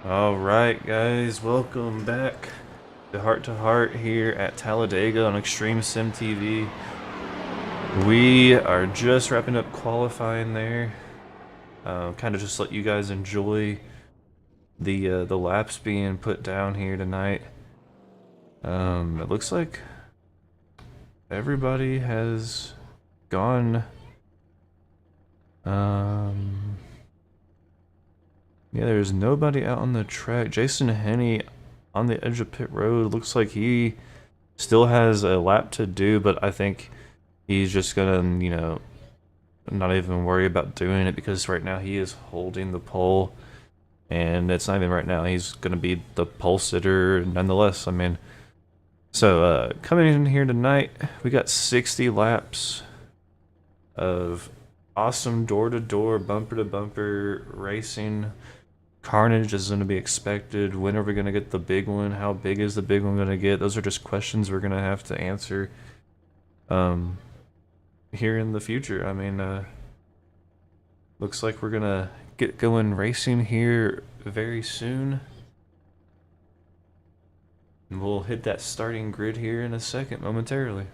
Alright guys, welcome back to Heart here at Talladega on Extreme Sim TV. We are just wrapping up qualifying there. Kind of just let you guys enjoy the laps being put down here tonight. It looks like everybody has gone. Yeah, there's nobody out on the track. Jason Henney on the edge of pit road. Looks like he still has a lap to do, but I think he's just gonna, not even worry about doing it because right now he is holding the pole. And it's not even right now. He's gonna be the pole sitter nonetheless. I mean, so coming in here tonight, we got 60 laps of awesome door-to-door, bumper-to-bumper racing. Carnage is going to be expected. When are we going to get the big one? How big is the big one going to get? Those are just questions we're going to have to answer here in the future. I mean, looks like we're going to get going racing here very soon. And we'll hit that starting grid here in a second momentarily.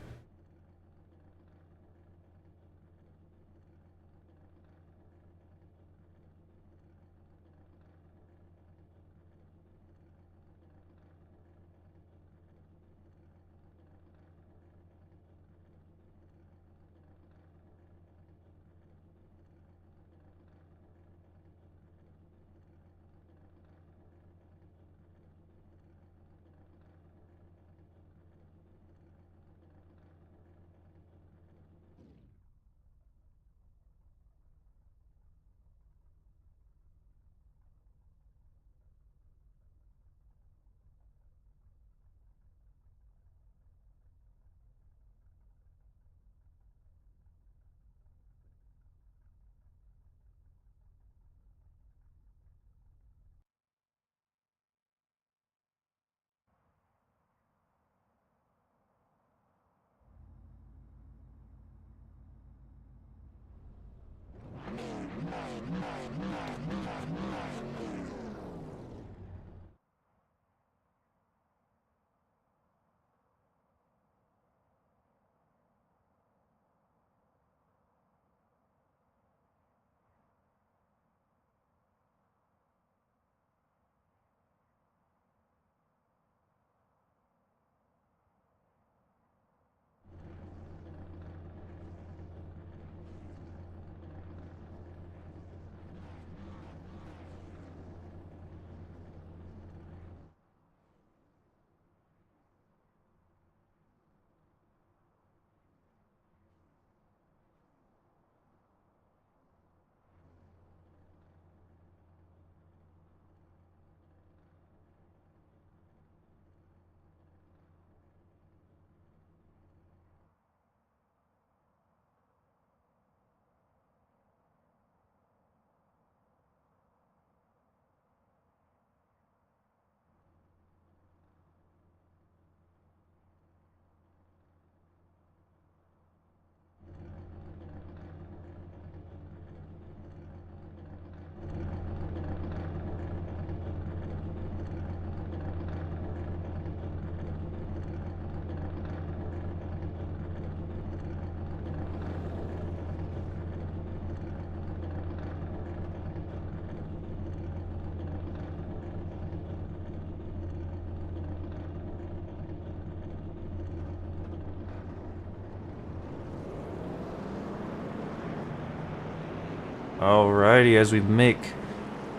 Alrighty, as we make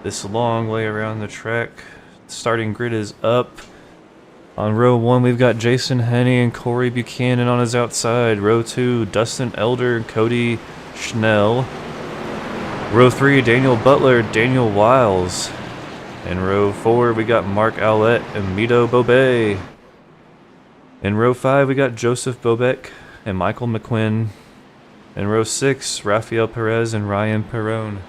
this long way around the track, starting grid is up. On row 1, we've got Jason Henney and Corey Buchanan on his outside. Row 2, Dustin Elder and Cody Schnell. Row 3, Daniel Butler, Daniel Wiles. In row 4, we got Mark Owlett and Mito Bobet. In row 5, we got Joseph Bobek and Michael McQuinn. In row 6, Rafael Perez and Ryan Perrone.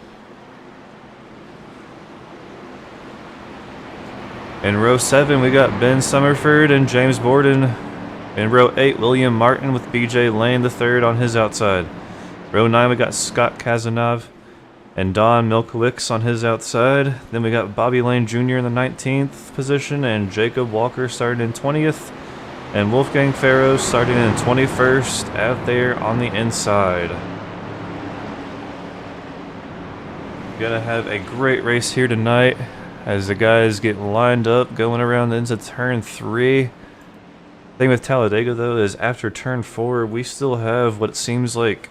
In row 7, we got Ben Summerford and James Borden. In row 8, William Martin with BJ Lane III on his outside. Row 9, we got Scott Kazanov and Don Milkowicz on his outside. Then we got Bobby Lane Jr. in the 19th position, and Jacob Walker starting in 20th, and Wolfgang Farrow starting in 21st out there on the inside. Gonna have a great race here tonight as the guys get lined up going around into turn 3. Thing with Talladega though is after turn 4 we still have what seems like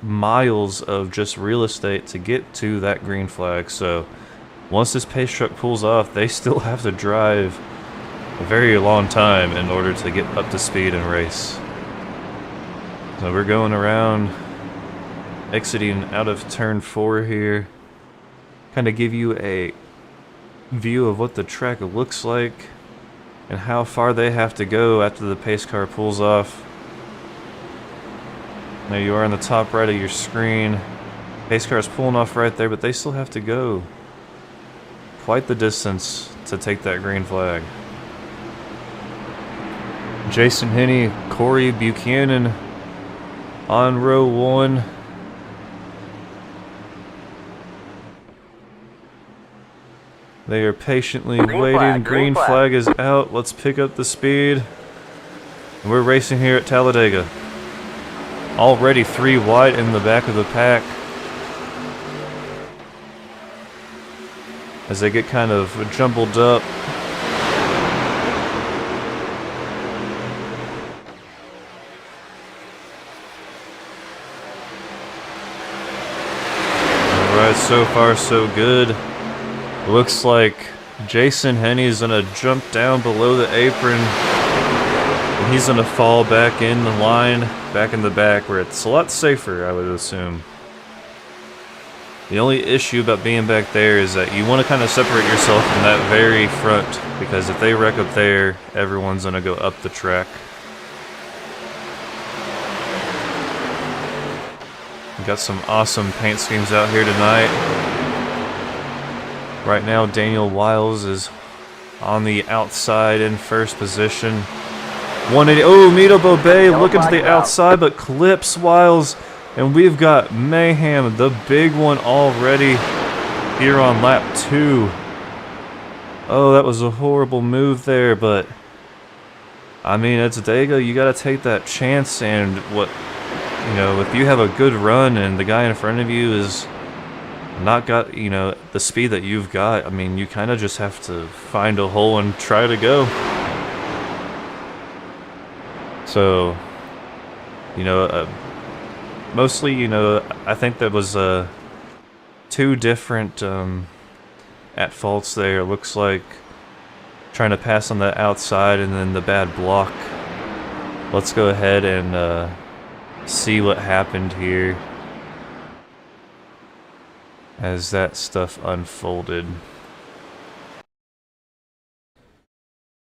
miles of just real estate to get to that green flag. So once this pace truck pulls off, they still have to drive a very long time in order to get up to speed and race. So we're going around, exiting out of turn 4 here, kind of give you a view of what the track looks like and how far they have to go after the pace car pulls off. There you are on the top right of your screen. Pace car's pulling off right there, but they still have to go quite the distance to take that green flag. Jason Henney, Corey Buchanan on row 1. They are patiently waiting. Green flag is out. Let's pick up the speed. And we're racing here at Talladega. Already 3 wide in the back of the pack as they get kind of jumbled up. Alright, so far so good. Looks like Jason Henney is going to jump down below the apron. And he's going to fall back in the line, back in the back, where it's a lot safer, I would assume. The only issue about being back there is that you want to kind of separate yourself from that very front, because if they wreck up there, everyone's going to go up the track. We got some awesome paint schemes out here tonight. Right now, Daniel Wiles is on the outside in first position. 180. Oh, Mito Bobet looking to the outside, but clips Wiles. And we've got Mayhem, the big one, already here on lap 2. Oh, that was a horrible move there, but I mean, it's Dega. You got to take that chance. And what, you know, if you have a good run and the guy in front of you is not got, you know, the speed that you've got, I mean, you kind of just have to find a hole and try to go. So, you know, mostly, you know, I think that was 2 different at faults there. Looks like trying to pass on the outside and then the bad block. Let's go ahead and see what happened here as that stuff unfolded.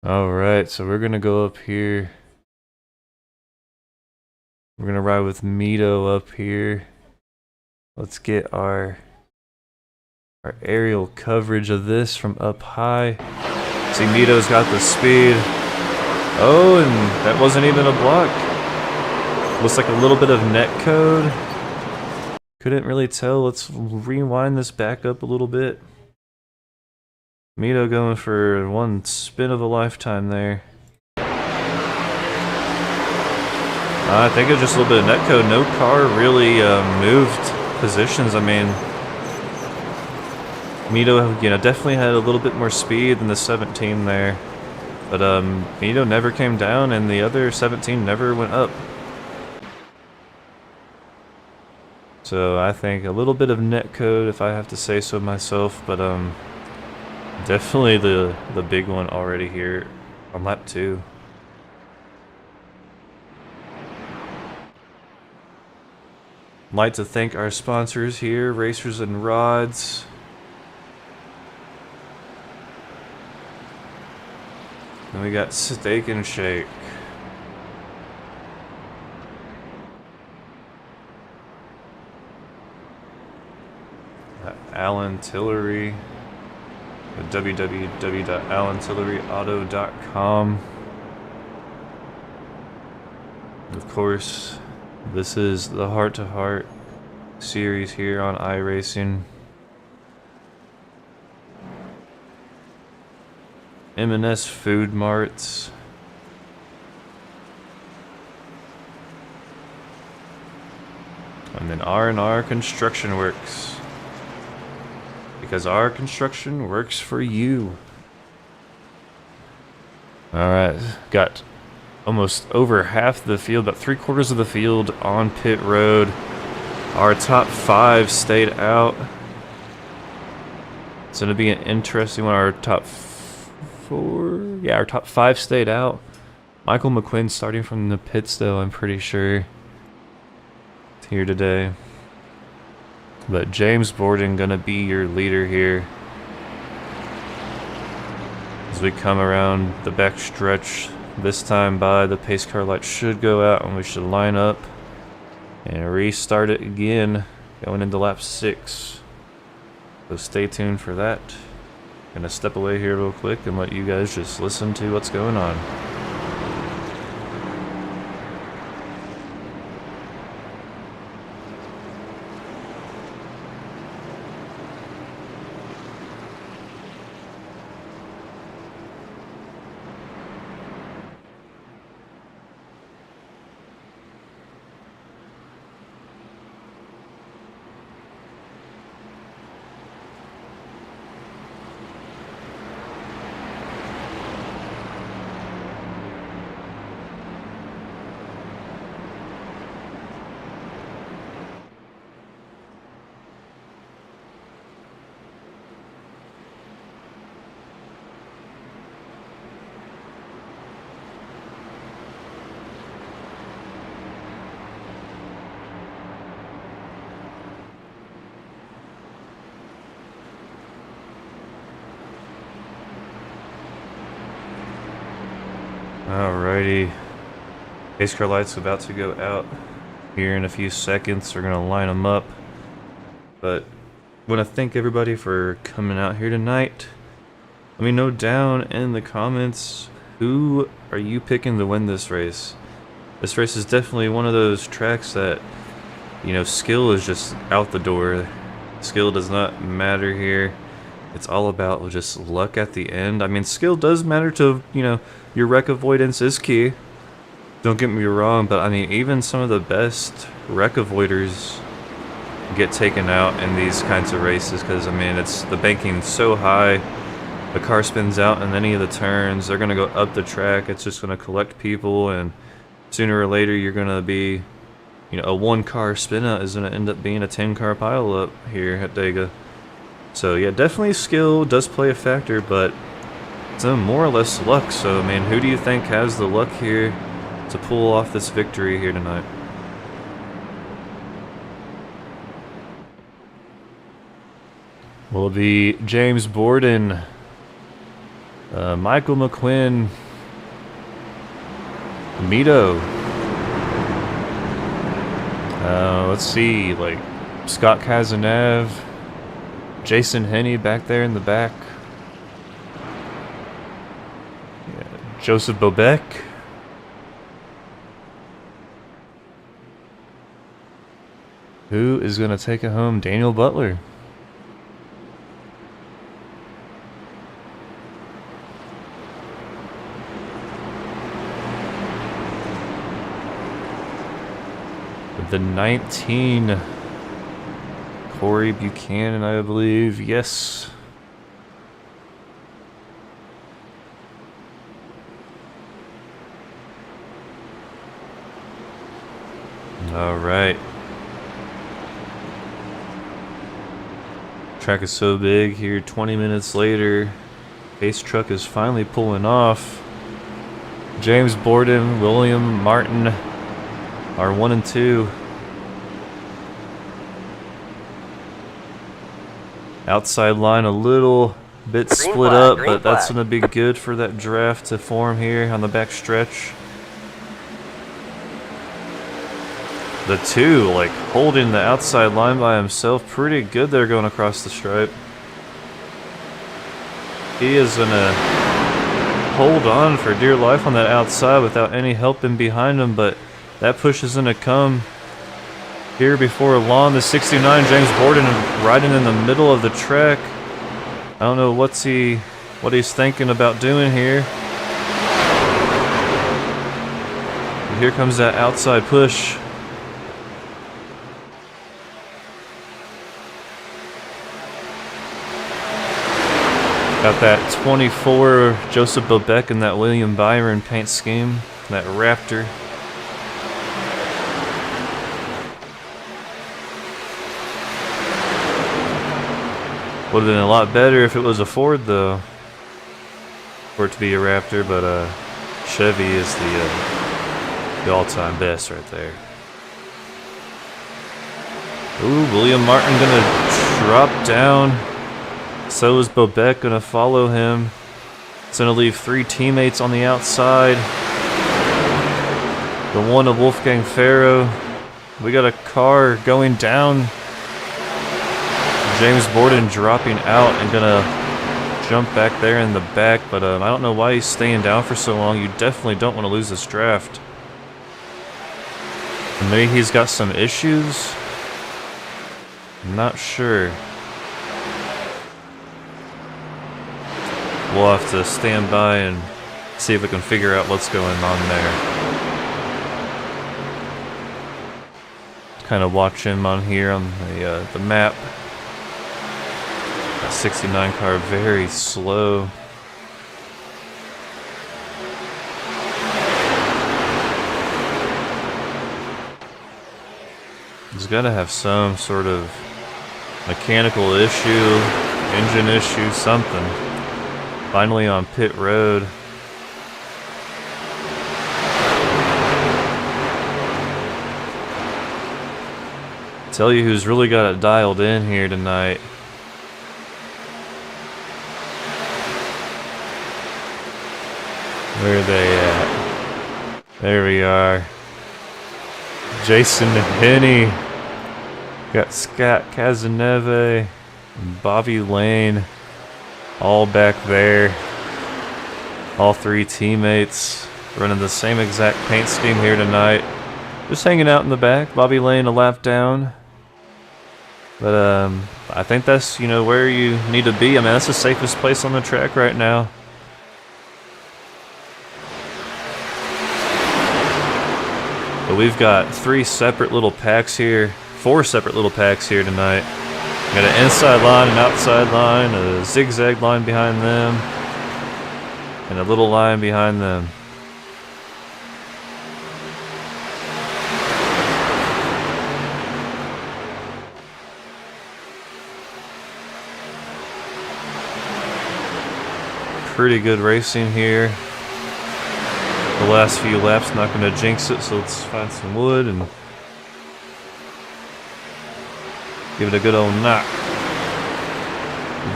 Alright, so we're gonna go up here. We're gonna ride with Mito up here. Let's get our aerial coverage of this from up high. See, Mito's got the speed. Oh, and that wasn't even a block. Looks like a little bit of net code. Couldn't really tell. Let's rewind this back up a little bit. Mito going for one spin of a lifetime there. I think it's just a little bit of netcode. No car really moved positions. I mean, Mito, you know, definitely had a little bit more speed than the 17 there, but Mito never came down, and the other 17 never went up. So I think a little bit of netcode, if I have to say so myself, but definitely the big one already here on lap 2. I'd like to thank our sponsors here, Racers and Rods. And we got Steak and Shake. Alan Tillery. www.alantilleryauto.com. Of course, this is the Heart to Heart series here on iRacing. M&S Food Marts. And then R&R Construction Works. Because our construction works for you. Alright, got almost over half the field, about 3/4 of the field on pit road. Our top 5 stayed out. It's going to be an interesting one. Our top 4, yeah, our top 5 stayed out. Michael McQuinn starting from the pits though, I'm pretty sure. It's here today. But James Borden going to be your leader here. As we come around the back stretch, this time by the pace car light should go out and we should line up and restart it again going into lap 6. So stay tuned for that. Gonna step away here real quick and let you guys just listen to what's going on. Alrighty, pace car light's about to go out here in a few seconds. We're gonna line them up, but I want to thank everybody for coming out here tonight. Let me know down in the comments, who are you picking to win this race? This race is definitely one of those tracks that, you know, skill is just out the door. Skill does not matter here. It's all about just luck at the end. I mean, skill does matter to, you know, your wreck avoidance is key. Don't get me wrong, but I mean, even some of the best wreck avoiders get taken out in these kinds of races because, I mean, it's the banking so high. The car spins out in any of the turns. They're going to go up the track. It's just going to collect people, and sooner or later, you're going to be, you know, a 1-car spin out is going to end up being a 10-car pile up here at Dega. So yeah, definitely skill does play a factor, but it's more or less luck. So I mean, who do you think has the luck here to pull off this victory here tonight? Will it be James Borden, Michael McQuinn, Mito? Let's see, like Scott Kazanev, Jason Henney back there in the back. Yeah, Joseph Bobek. Who is going to take it home? Daniel Butler. The 19. Corey Buchanan, I believe. Yes. All right. Track is so big here. 20 minutes later, pace truck is finally pulling off. James Borden, William Martin are 1 and 2. Outside line a little bit split up, but that's going to be good for that draft to form here on the back stretch. The 2, like, holding the outside line by himself. Pretty good there going across the stripe. He is going to hold on for dear life on that outside without any help in behind him, but that push is going to come. Here before long, the 69 James Borden riding in the middle of the track. I don't know what he's thinking about doing here. But here comes that outside push. Got that 24 Joseph Bobeck and that William Byron paint scheme, that Raptor. Would have been a lot better if it was a Ford, though, for it to be a Raptor, but Chevy is the all-time best right there. Ooh, William Martin gonna drop down. So is Bobeck gonna follow him. It's gonna leave 3 teammates on the outside. The one of Wolfgang Farrow. We got a car going down. James Borden dropping out and gonna jump back there in the back, but I don't know why he's staying down for so long. You definitely don't want to lose this draft. And maybe he's got some issues. I'm not sure. We'll have to stand by and see if we can figure out what's going on there. Kind of watch him on here on the map. That 69 car very slow. He's got to have some sort of mechanical issue, engine issue, something. Finally on pit road. Tell you who's really got it dialed in here tonight. Where are they at? There we are. Jason Henney. Got Scott Cazeneve and Bobby Lane all back there. All 3 teammates running the same exact paint scheme here tonight. Just hanging out in the back. Bobby Lane a lap down. But I think that's, you know, where you need to be. I mean, that's the safest place on the track right now. But we've got 3 separate little packs here, 4 separate little packs here tonight. Got an inside line, an outside line, a zigzag line behind them, and a little line behind them. Pretty good racing here. The last few laps, not going to jinx it, so let's find some wood and give it a good old knock.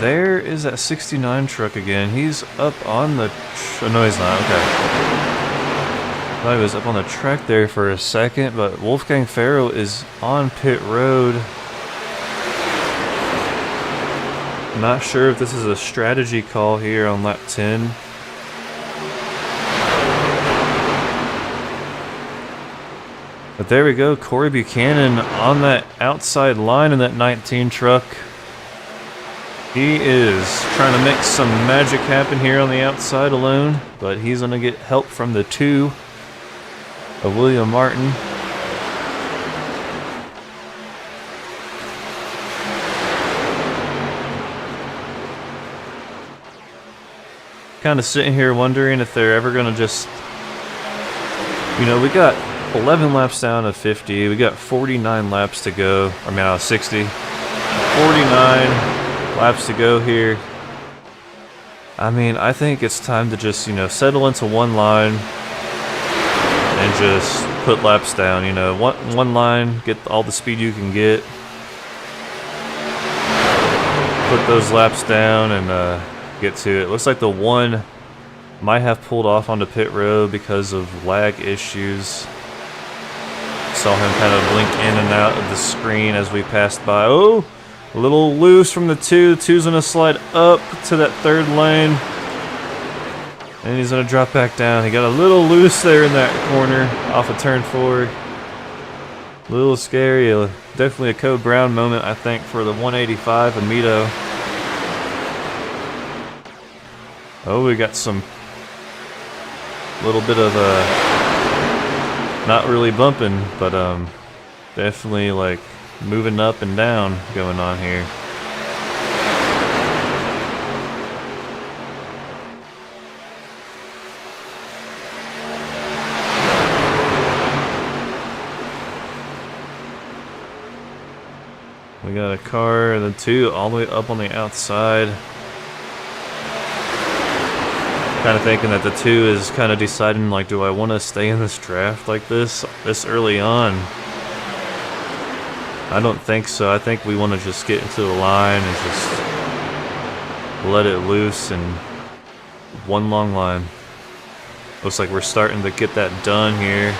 There is that 69 truck again. He's up on the... no, he's not. Okay. I thought he was up on the track there for a second, but Wolfgang Farrow is on pit road. Not sure if this is a strategy call here on lap 10. But there we go, Corey Buchanan on that outside line in that 19 truck. He is trying to make some magic happen here on the outside alone, but he's going to get help from the 2 of William Martin. Kind of sitting here wondering if they're ever going to just, you know, we got 11 laps down of 50. We got 49 laps to go. I mean, out of 60. 49 laps to go here. I mean, I think it's time to just, you know, settle into one line and just put laps down. You know, one line, get all the speed you can get. Put those laps down and get to it. Looks like the 1 might have pulled off onto pit road because of lag issues. Saw him kind of blink in and out of the screen as we passed by. Oh, a little loose from the 2. The 2's going to slide up to that 3rd lane. And he's going to drop back down. He got a little loose there in that corner off of turn 4. A little scary. Definitely a Code Brown moment, I think, for the 185 Amito. Oh, we got some little bit of not really bumping, but definitely like moving up and down going on here. We got a car, the 2 all the way up on the outside. Kind of thinking that the 2 is kind of deciding, like, do I want to stay in this draft like this early on? I don't think so. I think we want to just get into the line and just let it loose and one long line. Looks like we're starting to get that done here.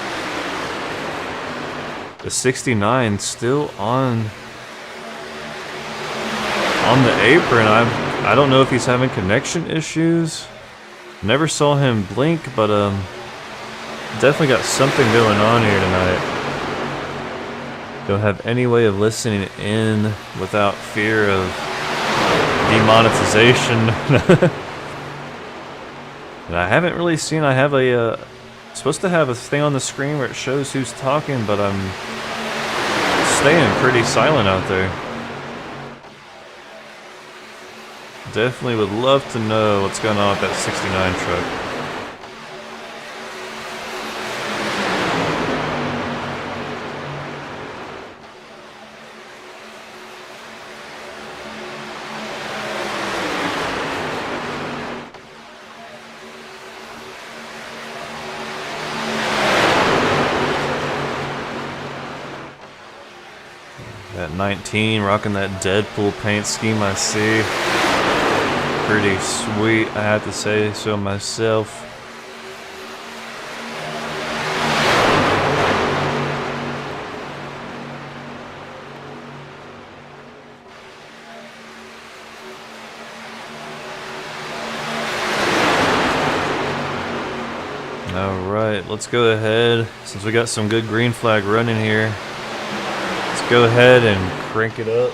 The 69 still on the apron. I don't know if he's having connection issues. Never saw him blink, but definitely got something going on here tonight. Don't have any way of listening in without fear of demonetization. And I haven't really seen. I have a supposed to have a thing on the screen where it shows who's talking, but I'm staying pretty silent out there. Definitely would love to know what's going on with that 69 truck. That 19 rocking that Deadpool paint scheme, I see. Pretty sweet, I have to say so myself. Alright, let's go ahead, since we got some good green flag running here, let's go ahead and crank it up.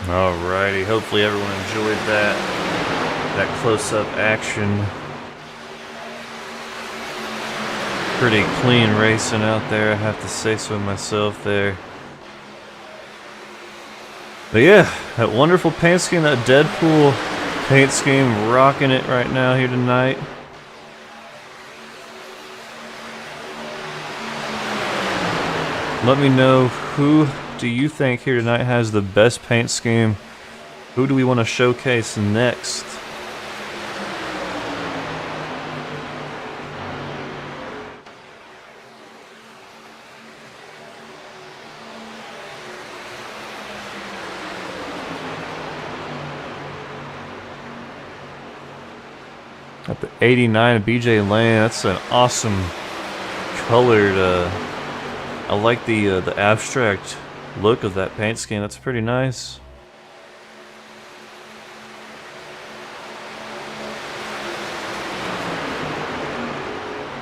Alrighty, hopefully everyone enjoyed that close-up action. Pretty clean racing out there, I have to say so myself there. But yeah, that wonderful paint scheme, that Deadpool paint scheme, rocking it right now here tonight. Let me know, who do you think here tonight has the best paint scheme? Who do we want to showcase next? At the 89 BJ Lane, that's an awesome colored, I like the abstract look of that paint scheme, that's pretty nice.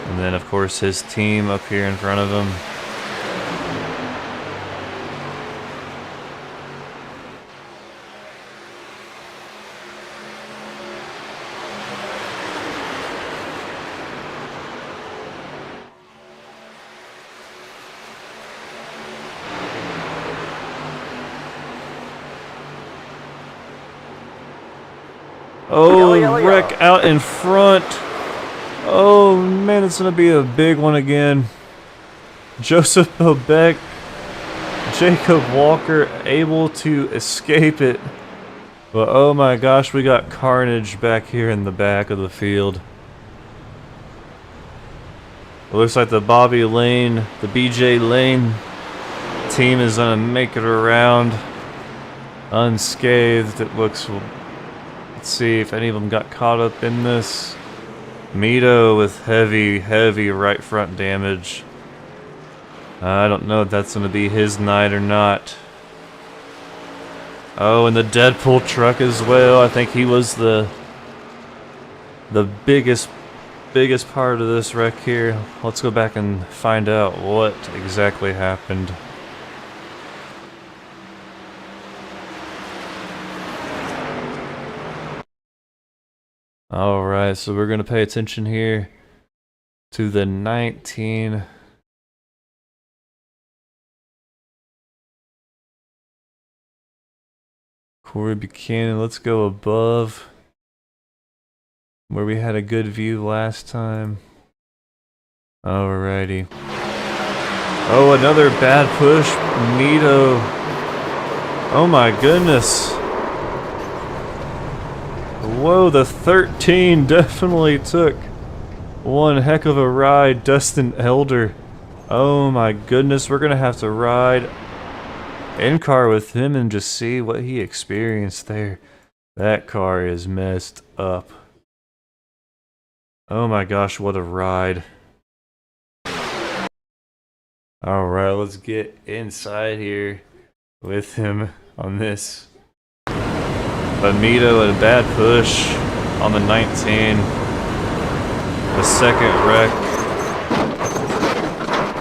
And then of course his team up here in front of him. Oh, wreck out in front. Oh man, it's gonna be a big one again. Joseph Bobeck, Jacob Walker able to escape it. But oh my gosh, we got carnage back here in the back of the field. It looks like the Bobby Lane, the BJ Lane team is gonna make it around unscathed, it looks. Let's see if any of them got caught up in this. Mito with heavy right front damage. I don't know if that's going to be his night or not. Oh, and the Deadpool truck as well. I think he was the biggest part of this wreck here. Let's go back and find out what exactly happened. Alright, so we're going to pay attention here to the 19. Corey Buchanan, let's go above where we had a good view last time. Alrighty. Oh, another bad push. Mito. Oh my goodness. Whoa, the 13 definitely took one heck of a ride. Dustin Elder. Oh my goodness, we're gonna have to ride in car with him and just see what he experienced there. That car is messed up. Oh my gosh, what a ride. Alright, let's get inside here with him on this. Mito and a bad push on the 19. The second wreck.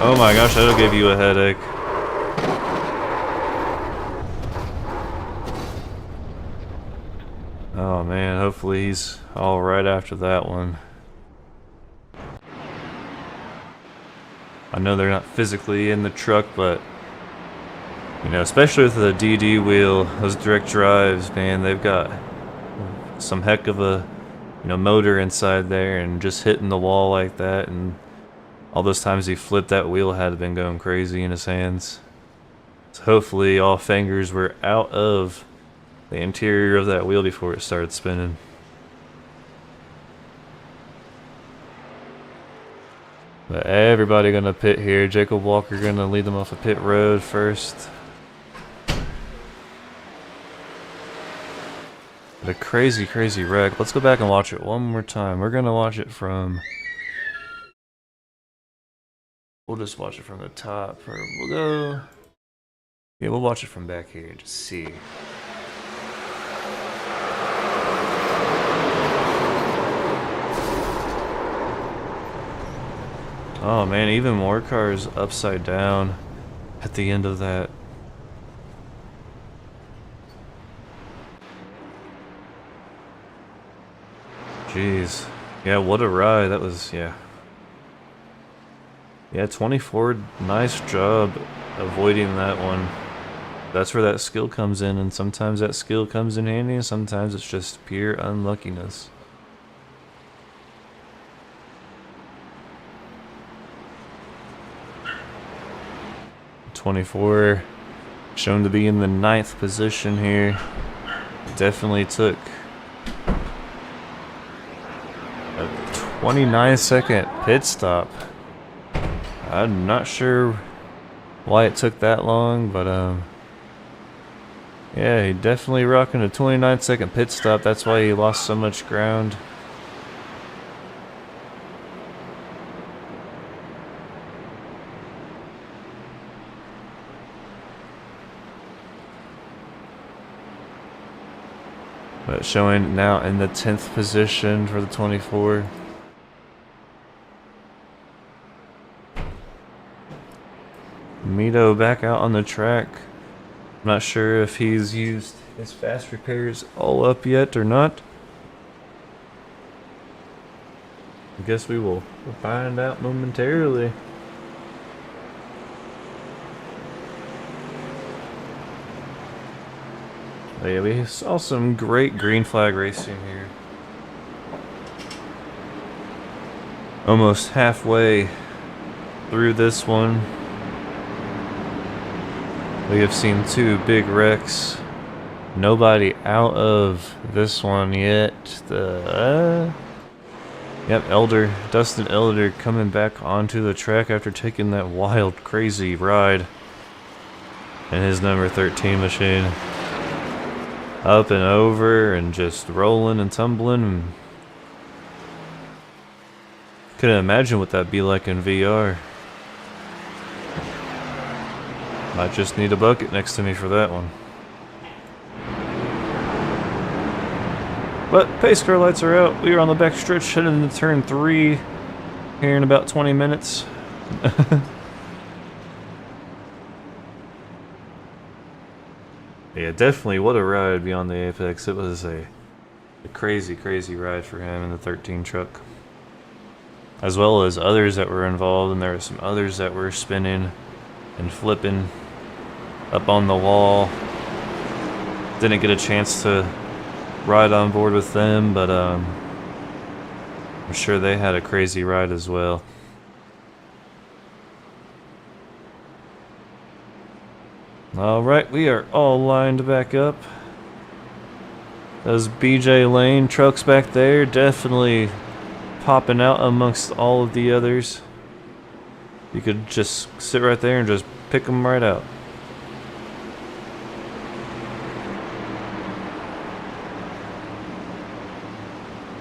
Oh my gosh, that'll give you a headache. Oh man, hopefully he's alright after that one. I know they're not physically in the truck, but you know, especially with the DD wheel, those direct drives, man, they've got some heck of a, you know, motor inside there, and just hitting the wall like that, and all those times he flipped that wheel had to been going crazy in his hands. So hopefully all fingers were out of the interior of that wheel before it started spinning. But everybody gonna pit here. Jacob Walker gonna lead them off a pit road first. A crazy wreck. Let's go back and watch it one more time. We're gonna watch it from... We'll just watch it from the top. Or we'll go... Yeah, we'll watch it from back here and just see. Oh man, even more cars upside down at the end of that. Jeez. Yeah, what a ride. That was, yeah. Yeah, 24, nice job avoiding that one. That's where that skill comes in, and sometimes that skill comes in handy, and sometimes it's just pure unluckiness. .24 shown to be in the 9th position here. Definitely took a 29-second pit stop. I'm not sure why it took that long, but yeah, he definitely rocking a 29-second pit stop. That's why he lost so much ground. But showing now in the 10th position for the 24. Mito back out on the track. I'm not sure if he's used his fast repairs all up yet or not. I guess we will find out momentarily. But yeah, we saw some great green flag racing here. Almost halfway through this one, we have seen 2 big wrecks. Nobody out of this one yet. Yep, Dustin Elder coming back onto the track after taking that wild, crazy ride in his number 13 machine. Up and over and just rolling and tumbling. Couldn't imagine what that'd be like in VR. Might just need a bucket next to me for that one. But pace car lights are out. We are on the back stretch heading into turn 3 here in about 20 minutes. Yeah, definitely what a ride beyond the Apex. It was a crazy, crazy ride for him in the 13 truck. As well as others that were involved, and there were some others that were spinning and flipping up on the wall. Didn't get a chance to ride on board with them, but I'm sure they had a crazy ride as well. Alright, we are all lined back up. Those BJ Lane trucks back there definitely popping out amongst all of the others. You could just sit right there and just pick them right out.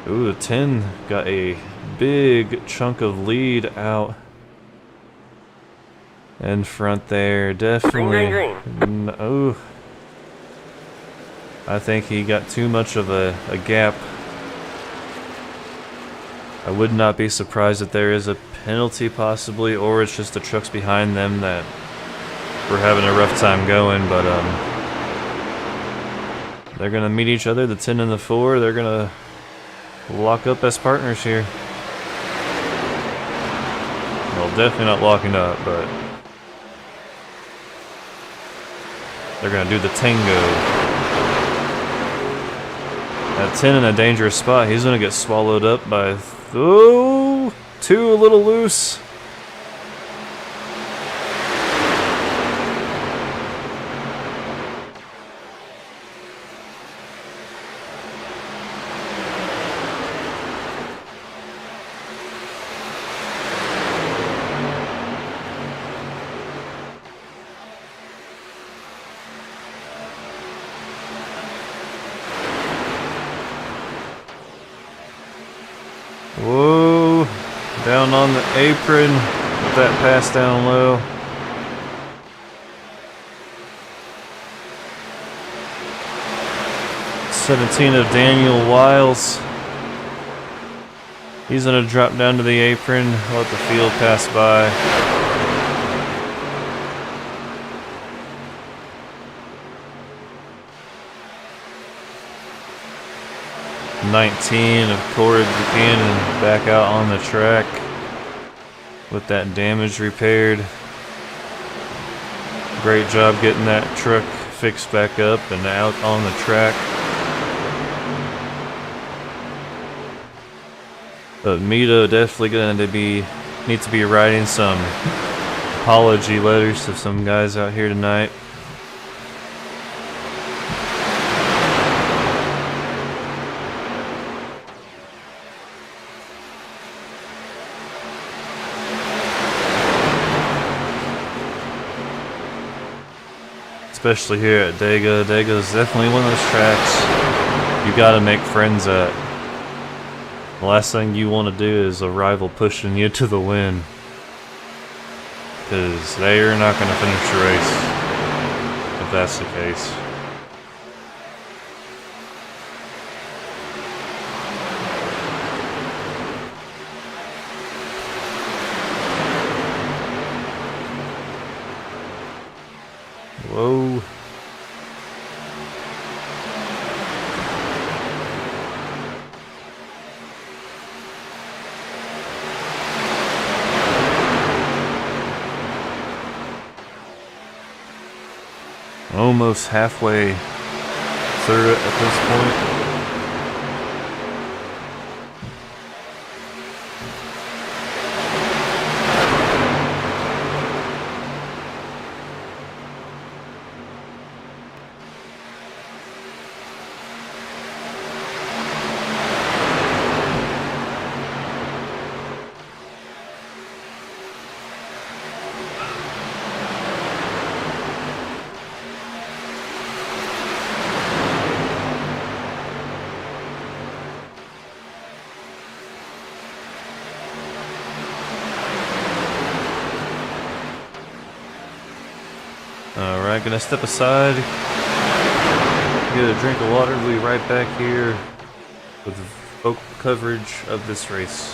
Ooh, the 10 got a big chunk of lead out in front there. Definitely. Green. Oh, I think he got too much of a gap. I would not be surprised if there is a penalty possibly, or it's just the trucks behind them that were having a rough time going, but they're gonna meet each other, the 10 and the 4. They're gonna lock up as partners here. Well, definitely not locking up, but they're gonna do the tango. That 10 in a dangerous spot. He's gonna get swallowed up by 2 a little loose. Whoa, down on the apron with that pass down low. '17 of Daniel Wiles. He's gonna drop down to the apron, let the field pass by. 19 of Corey Buchanan back out on the track with that damage repaired. Great job getting that truck fixed back up and out on the track. But Mito definitely going to need to be writing some apology letters to some guys out here tonight. Especially here at Dega. Dega is definitely one of those tracks you gotta make friends at. The last thing you want to do is a rival pushing you to the win, because they are not going to finish the race if that's the case. Whoa. Almost halfway through it at this point. Alright, gonna step aside, get a drink of water. We'll be right back here with vocal coverage of this race.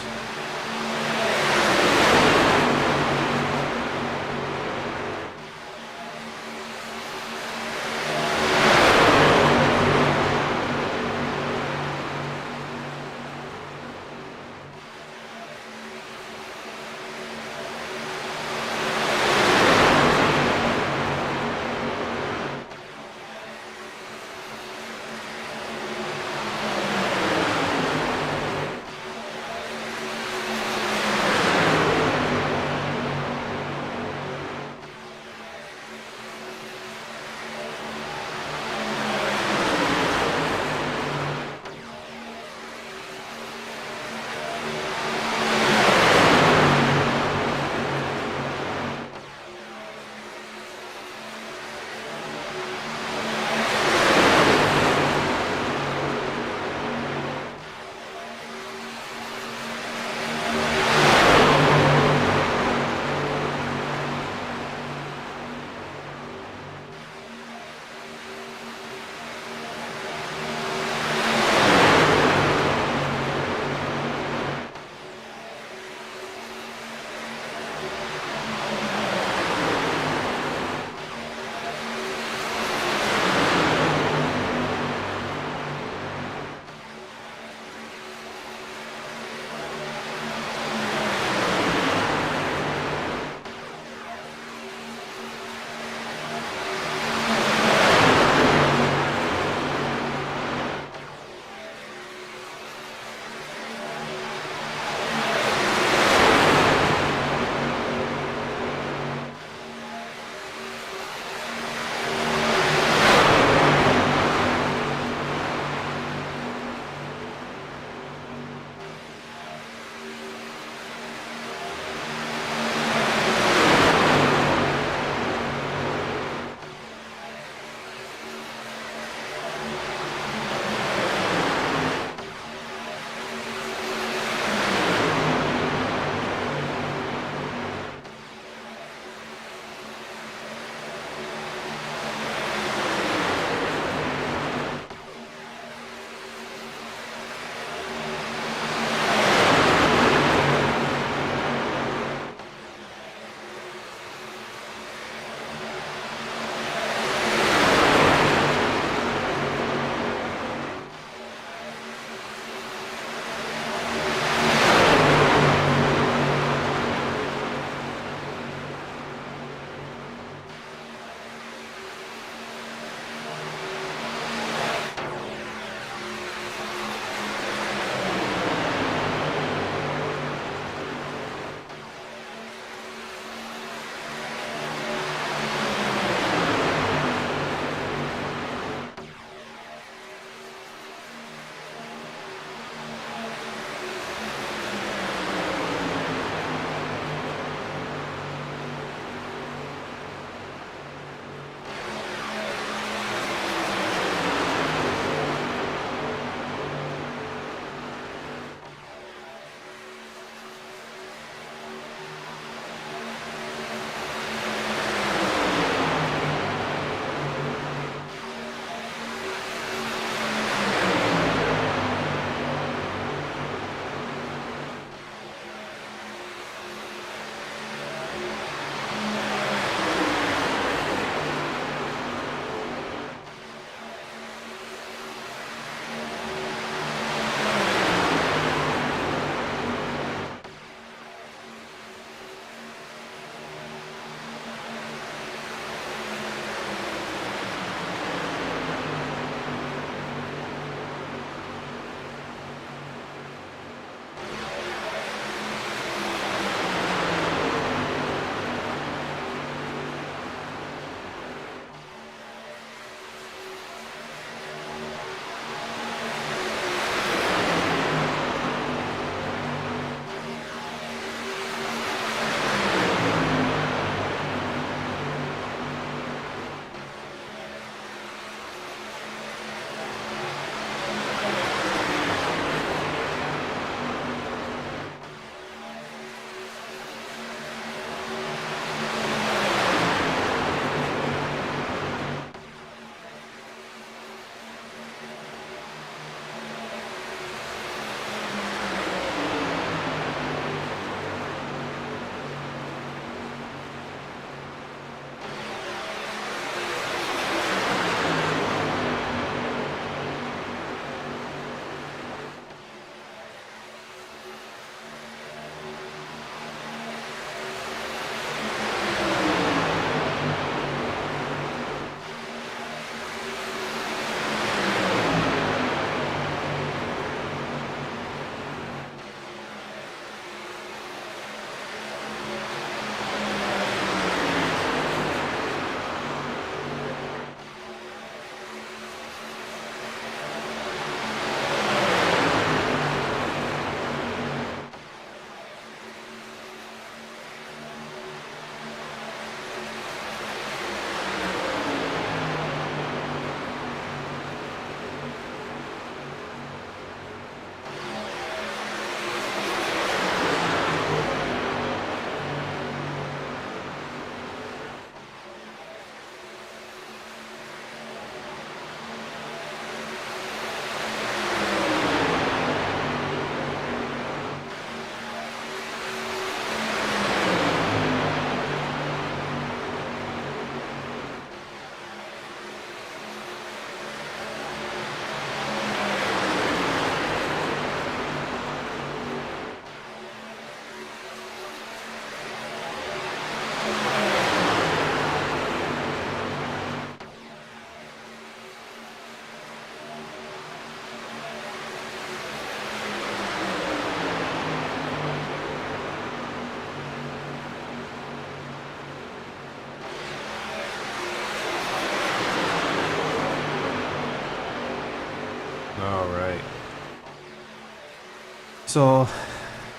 So,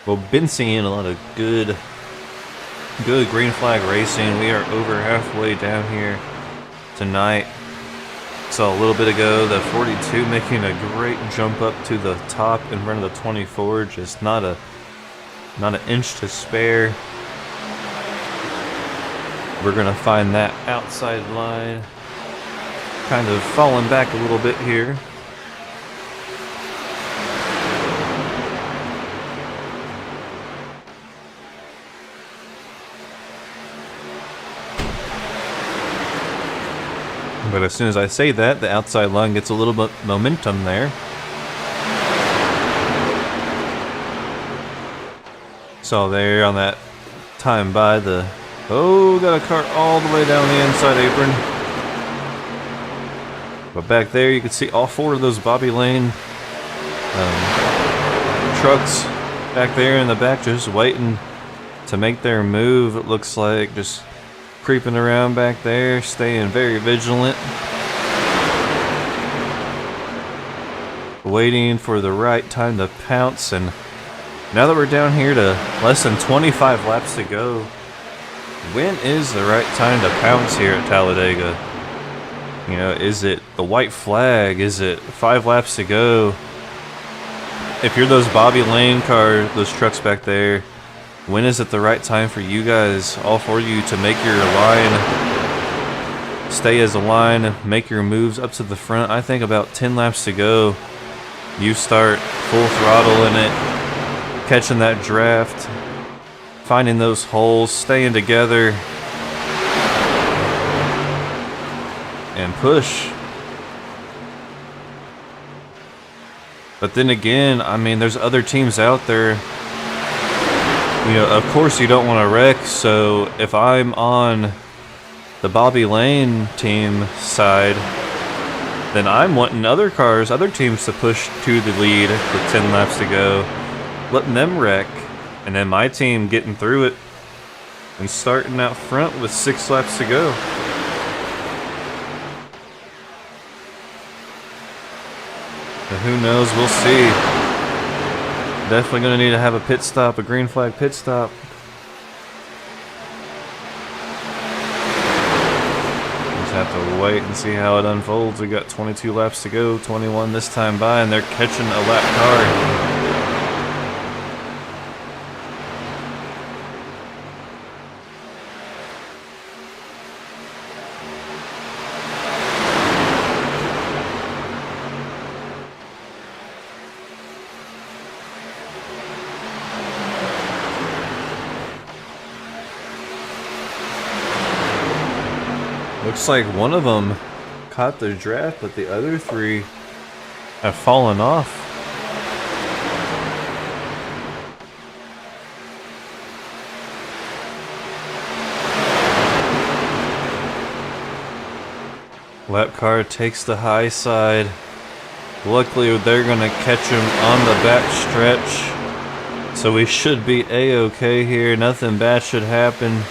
well, been seeing a lot of good green flag racing. We are over halfway down here tonight. Saw a little bit ago the 42 making a great jump up to the top in front of the 24, just not an inch to spare. We're gonna find that outside line, kind of falling back a little bit here. But as soon as I say that, the outside line gets a little bit momentum there. So there on that time by the... Oh, got a car all the way down the inside apron. But back there you can see all four of those Bobby Lane trucks back there in the back just waiting to make their move. It looks like just creeping around back there, staying very vigilant, waiting for the right time to pounce. And now that we're down here to less than 25 laps to go, when is the right time to pounce here at Talladega? You know, is it the white flag? Is it 5 laps to go? If you're those Bobby Lane cars, those trucks back there, when is it the right time for you guys, all four of you, to make your line, stay as a line, make your moves up to the front? I think about 10 laps to go, you start full throttle in it, catching that draft, finding those holes, staying together, and push. But then again, I mean, there's other teams out there. You know, of course you don't want to wreck, so if I'm on the Bobby Lane team side, then I'm wanting other cars, other teams to push to the lead with 10 laps to go, letting them wreck, and then my team getting through it and starting out front with 6 laps to go. But who knows, we'll see. Definitely going to need to have a pit stop, a green flag pit stop. Just have to wait and see how it unfolds. We got 22 laps to go, 21 this time by, and they're catching a lap car. Looks like one of them caught the draft, but the other 3 have fallen off. Lap car takes the high side. Luckily, they're going to catch him on the back stretch. So we should be A-okay here. Nothing bad should happen.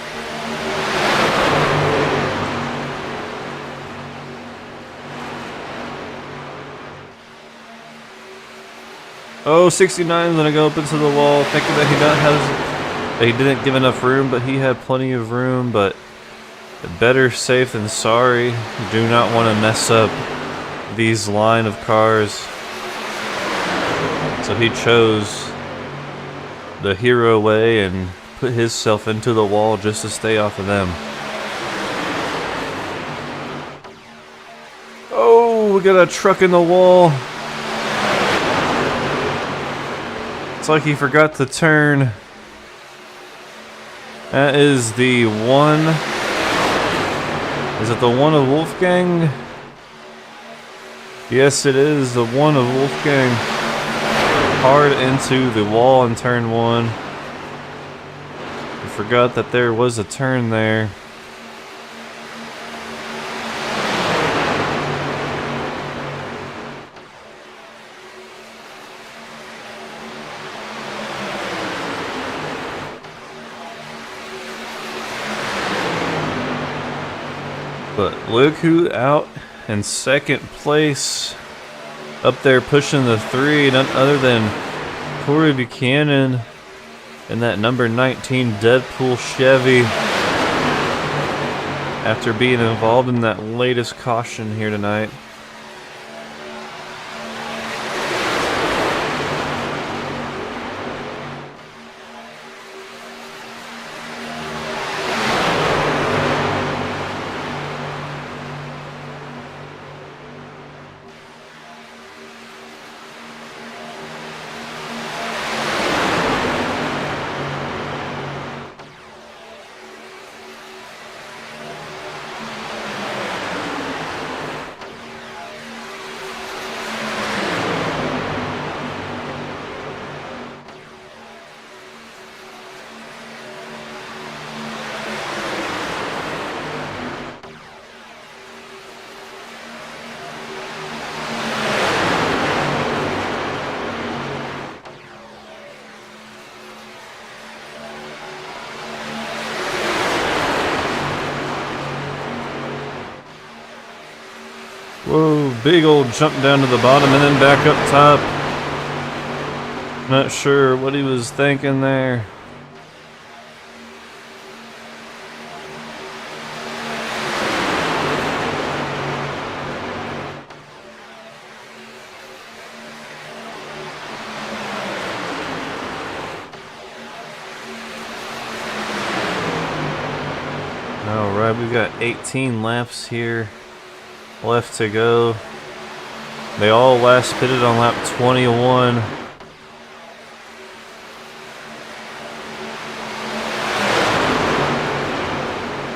Oh, 69 is gonna go up into the wall, thinking that he didn't give enough room, but he had plenty of room. But better safe than sorry. You do not want to mess up these line of cars. So he chose the hero way and put himself into the wall just to stay off of them. Oh, we got a truck in the wall. It's like he forgot to turn. That is the one. Is it the one of Wolfgang? Yes, it is the one of Wolfgang. Hard into the wall in turn 1. I forgot that there was a turn there. But look who out in second place. Up there pushing the 3, none other than Corey Buchanan in that number 19 Deadpool Chevy after being involved in that latest caution here tonight. Whoa, big old jump down to the bottom and then back up top. Not sure what he was thinking there. Alright, we've got 18 laps here left to go. They all last pitted on lap 21.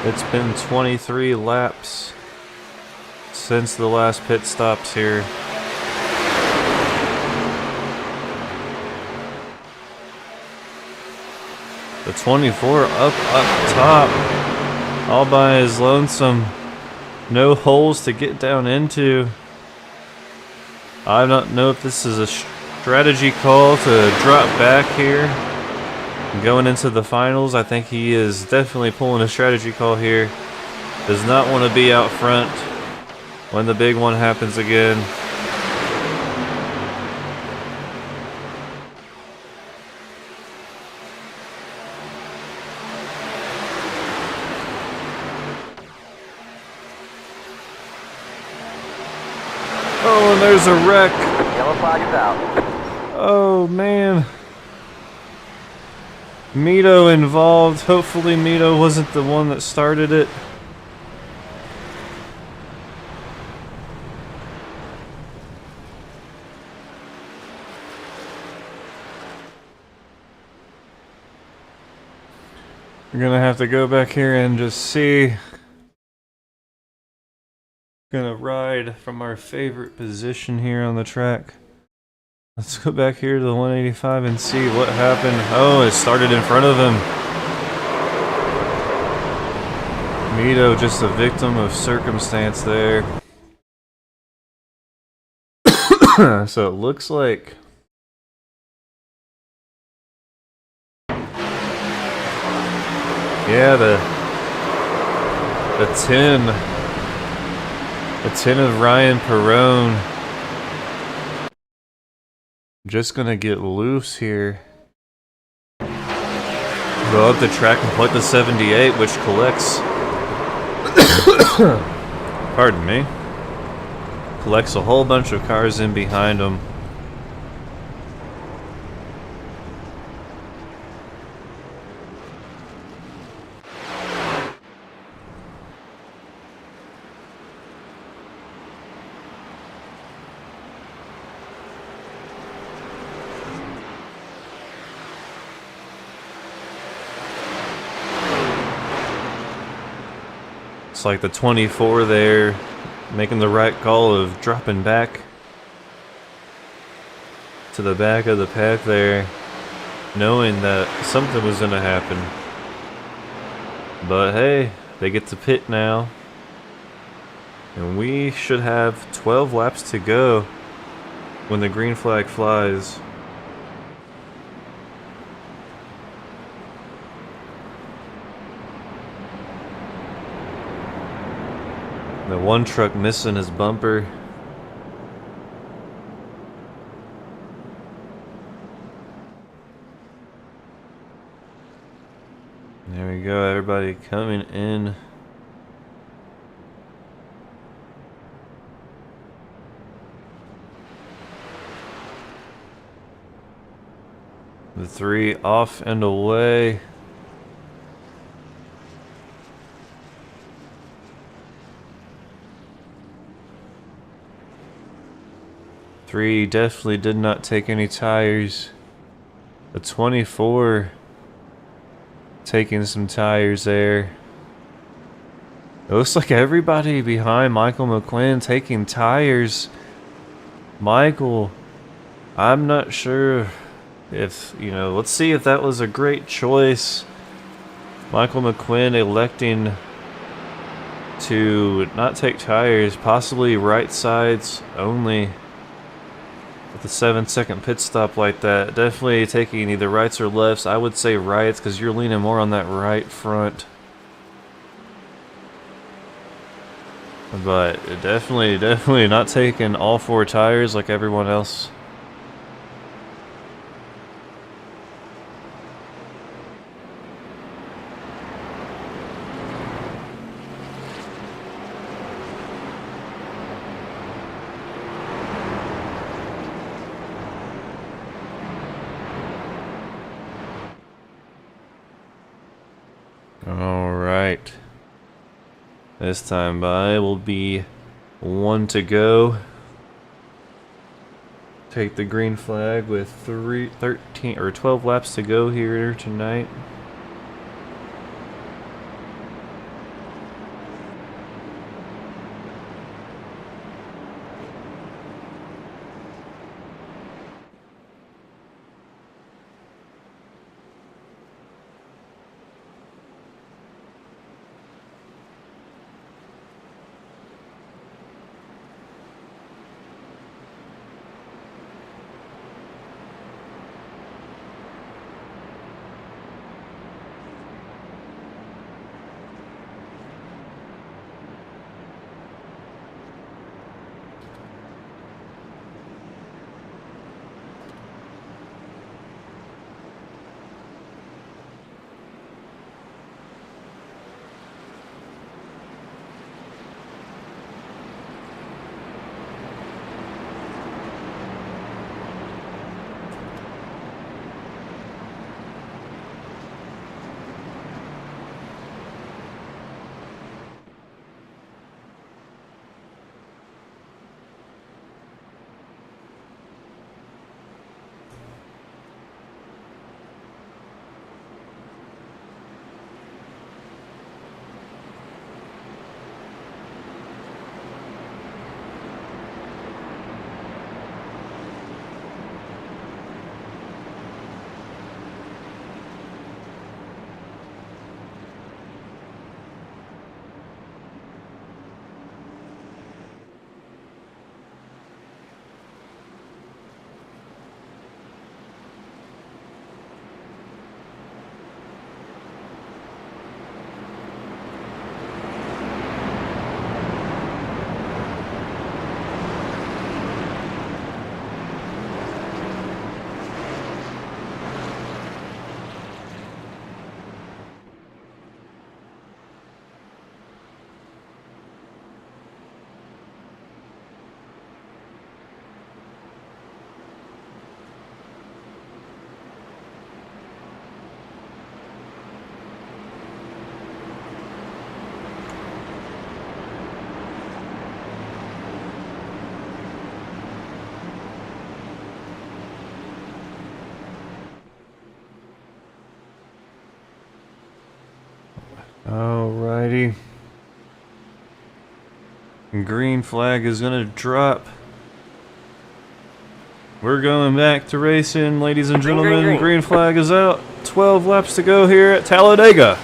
It's been 23 laps since the last pit stops here. The 24 up top, all by his lonesome. No holes to get down into. I don't know if this is a strategy call to drop back here. Going into the finals, I think he is definitely pulling a strategy call here. Does not want to be out front when the big one happens again. Oh, and there's a wreck. Yellow flag is out. Oh, man. Mito involved. Hopefully Mito wasn't the one that started it. We're gonna have to go back here and just see. Gonna ride from our favorite position here on the track. Let's go back here to the 185 and see what happened. Oh, it started in front of him. Mito just a victim of circumstance there. So it looks like yeah, the 10 of Ryan Perrone just gonna get loose here. Go up the track and collect the 78, which collects pardon me, collects a whole bunch of cars in behind him. It's like the 24 there, making the right call of dropping back to the back of the pack there, knowing that something was going to happen. But hey, they get to pit now, and we should have 12 laps to go when the green flag flies. The one truck missing his bumper. everybody coming in. The 3 off and away. Three definitely did not take any tires. The 24 taking some tires there. It looks like everybody behind Michael McQuinn taking tires. Michael, I'm not sure if, you know, let's see if that was a great choice. Michael McQuinn electing to not take tires, possibly right sides only. With a 7-second pit stop like that, definitely taking either rights or lefts. I would say rights because you're leaning more on that right front. But definitely not taking all 4 tires like everyone else. Alright. This time by will be 1 to go. Take the green flag with 13 or 12 laps to go here tonight. Alrighty. Green flag is gonna drop. We're going back to racing, ladies and gentlemen. Green flag is out. 12 laps to go here at Talladega.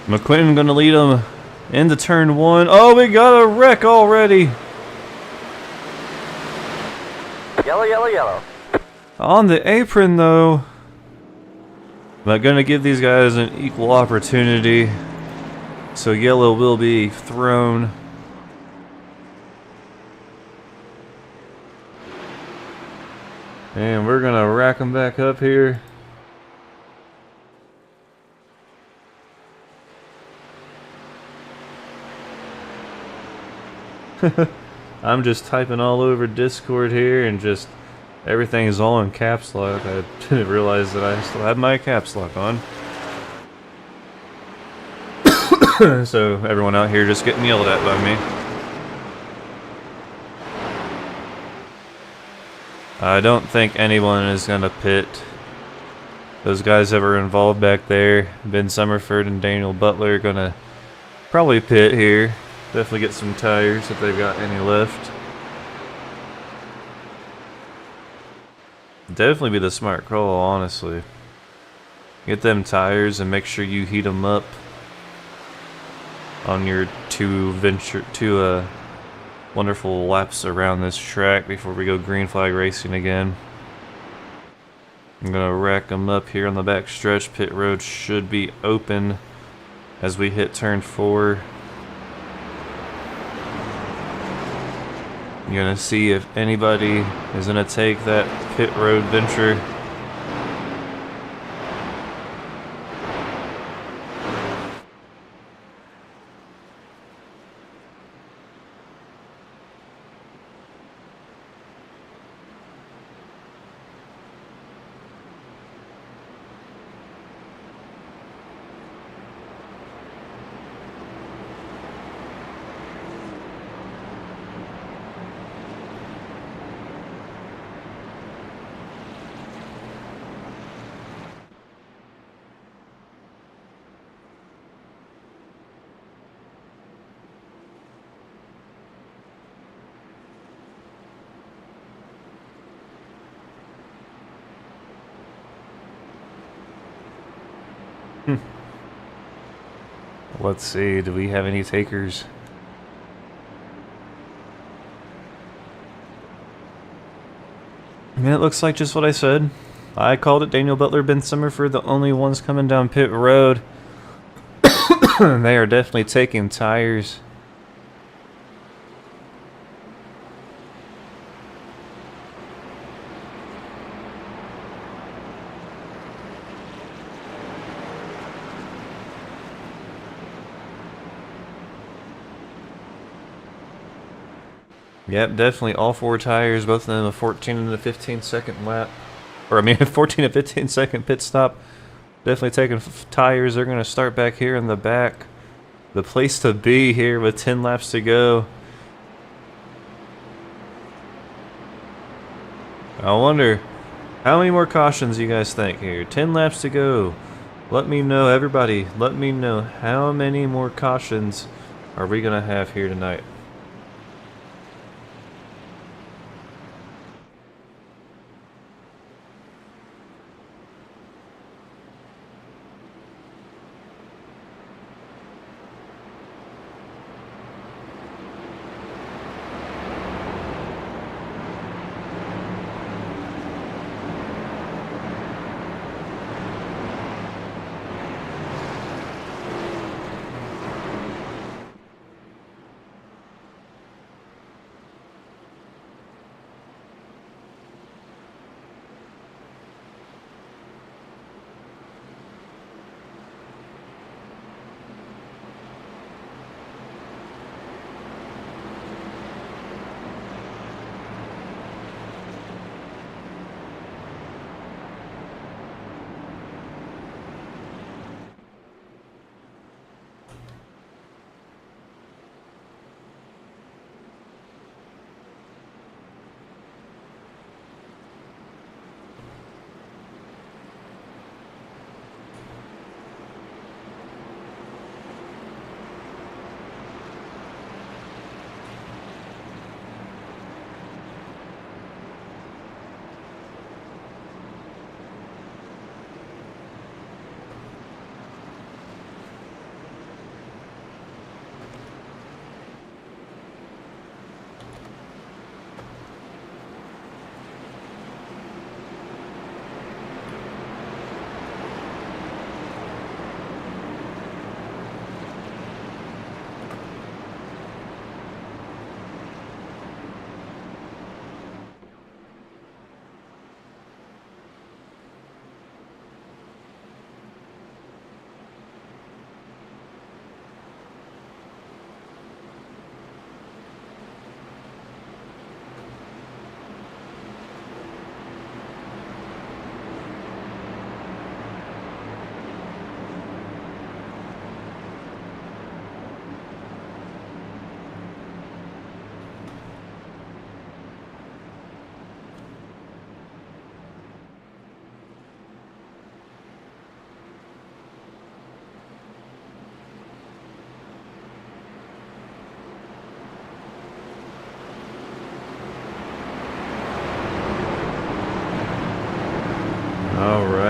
McQuinn gonna lead him into turn 1. Oh, we got a wreck already. Yellow, yellow, yellow. On the apron, though. But gonna give these guys an equal opportunity. So yellow will be thrown. And we're gonna rack them back up here. I'm just typing all over Discord here and just everything is all in caps lock. I didn't realize that I still had my caps lock on. So everyone out here just getting yelled at by me. I don't think anyone is gonna pit. Those guys that were involved back there, Ben Summerford and Daniel Butler, are gonna probably pit here. Definitely get some tires if they've got any left. Definitely be the smart call, honestly. Get them tires and make sure you heat them up on your two wonderful laps around this track before we go green flag racing again. I'm gonna rack them up here on the back stretch. Pit road should be open as we hit turn 4. I'm gonna see if anybody is gonna take that pit road venture. Let's see, do we have any takers? It looks like just what I said. I called it. Daniel Butler, Ben Summerford, the only ones coming down pit road. They are definitely taking tires. Yep, definitely all 4 tires, both of them a 14 and a 15-second lap. Or, I mean, a 14 and 15-second pit stop. Definitely taking tires. They're going to start back here in the back. The place to be here with 10 laps to go. I wonder, how many more cautions you guys think here? 10 laps to go. Let me know, everybody. Let me know how many more cautions are we going to have here tonight.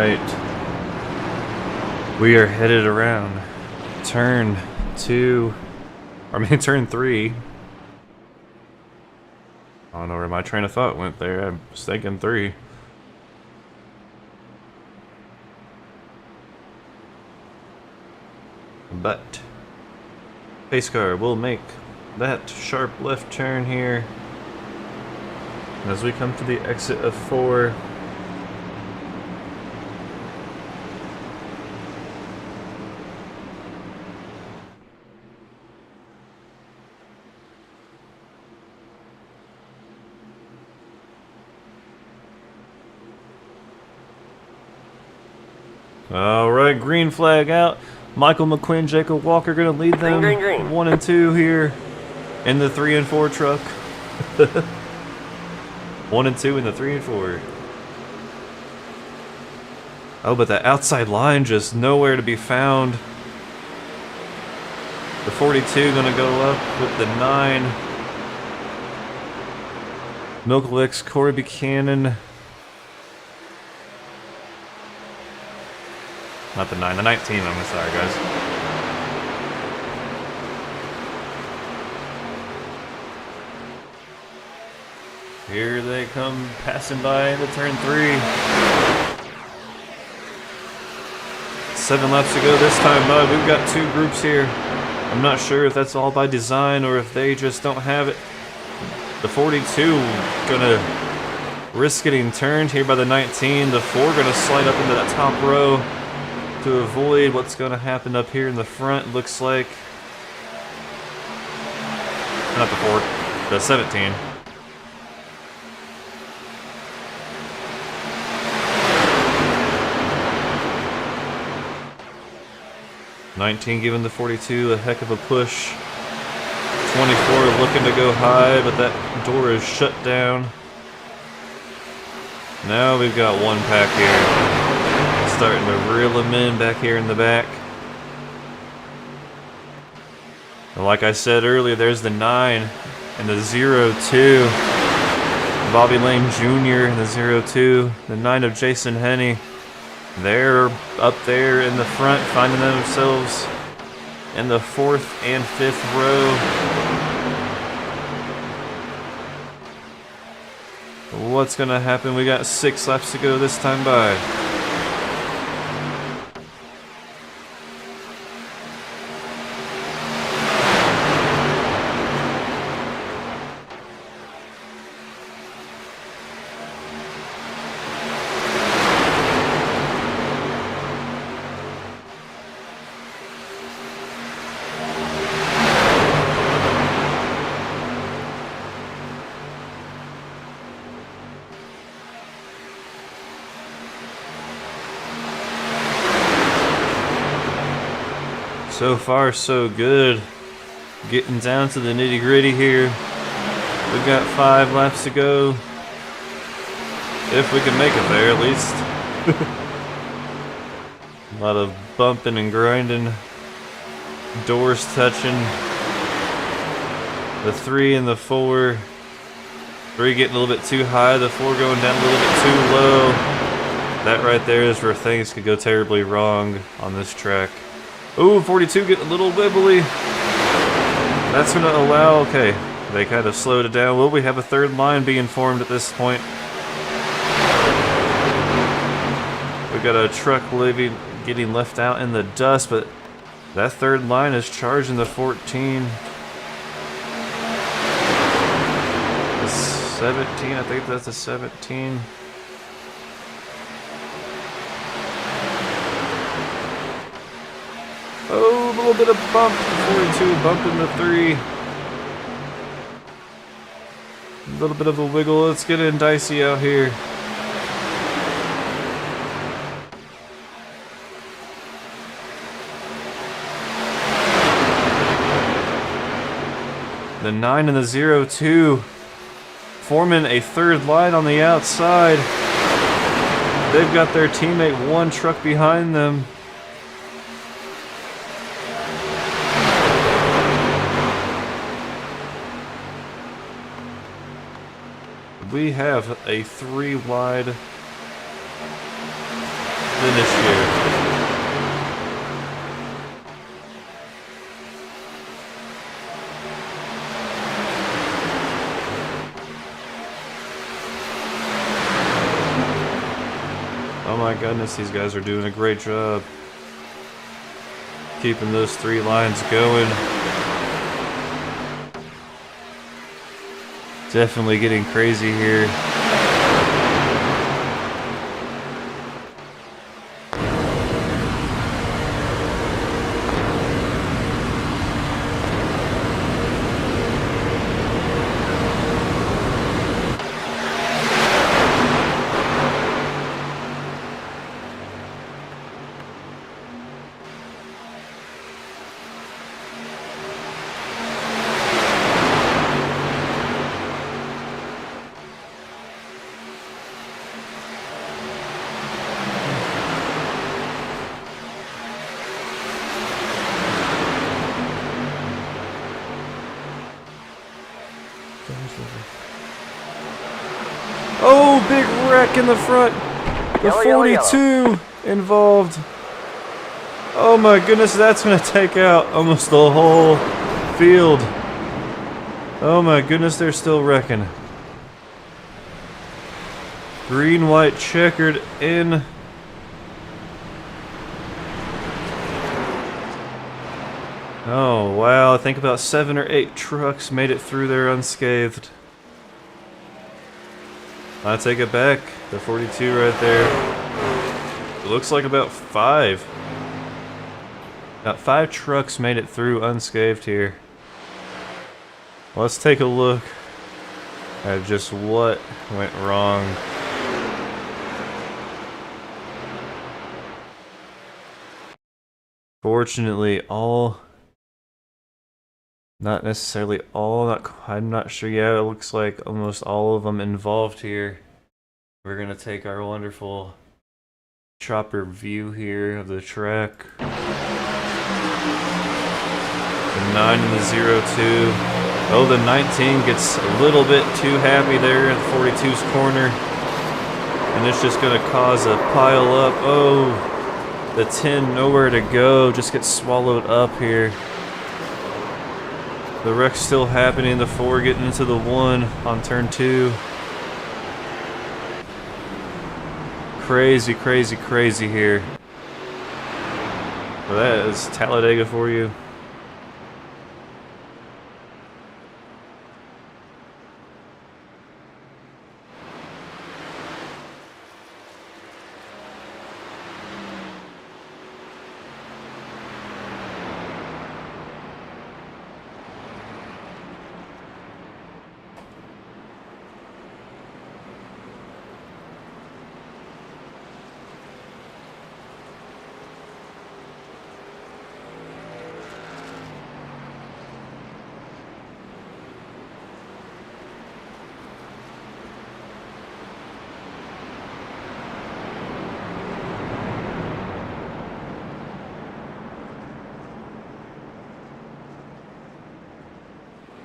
right. We are headed around turn 2, turn 3. I don't know where my train of thought went there. I was thinking 3. But pace car will make that sharp left turn here. And as we come to the exit of 4, alright, green flag out. Michael McQuinn, Jacob Walker gonna lead them Green. 1 and 2 here in the 3 and 4 truck. 1 and 2 in the 3 and 4. Oh, but the outside line just nowhere to be found. The 42 gonna go up with the 9. Milkowicz, Corey Buchanan. Not the 9, the 19, I'm sorry, guys. Here they come passing by into turn 3. 7 laps to go this time, bud. We've got 2 groups here. I'm not sure if that's all by design or if they just don't have it. The 42 gonna risk getting turned here by the 19. The 4 gonna slide up into that top row to avoid what's going to happen up here in the front. Looks like not the 4, the 17. '19 giving the 42 a heck of a push. 24 looking to go high, but that door is shut down. Now we've got 1 pack here. Starting to reel them in back here in the back. And like I said earlier, there's the 9 and the 02. Bobby Lane Jr. and the 02. The 9 of Jason Henney. They're up there in the front, finding themselves in the 4th and 5th row. What's going to happen? We got 6 laps to go this time by. So far, so good. Getting down to the nitty gritty here. We've got 5 laps to go. If we can make it there, at least. A lot of bumping and grinding. Doors touching. The 3 and the 4. 3 getting a little bit too high. The 4 going down a little bit too low. That right there is where things could go terribly wrong on this track. Ooh, 42 getting a little wibbly. That's going to allow, okay, they kind of slowed it down. Will we have a 3rd line being formed at this point? We've got a truck getting left out in the dust, but that 3rd line is charging the 14. The 17, I think that's the 17. Oh, a little bit of bump. 42 bumping the 3. A little bit of a wiggle. Let's get in dicey out here. The 9 and the 02 forming a 3rd line on the outside. They've got their teammate 1 truck behind them. We have a 3 wide finish here. Oh my goodness, these guys are doing a great job keeping those 3 lines going. Definitely getting crazy here. Oh, big wreck in the front. The Yellow, yellow, 42 involved. Oh my goodness, that's gonna take out almost the whole field. Oh my goodness, they're still wrecking. Green, white, checkered in. Oh wow, I think about 7 or 8 trucks made it through there unscathed. I take it back, the 42 right there. It looks like about 5. About 5 trucks made it through unscathed here. Let's take a look at just what went wrong. Fortunately, not necessarily all, I'm not sure. Yeah, it looks like almost all of them involved here. We're gonna take our wonderful chopper view here of the track. The 9 and the 02. Oh, the 19 gets a little bit too happy there in the 42's corner. And it's just gonna cause a pile up. Oh, the 10 nowhere to go, just gets swallowed up here. The wreck's still happening, the 4 getting into the 1 on turn 2. Crazy, crazy, crazy here. Well, that is Talladega for you.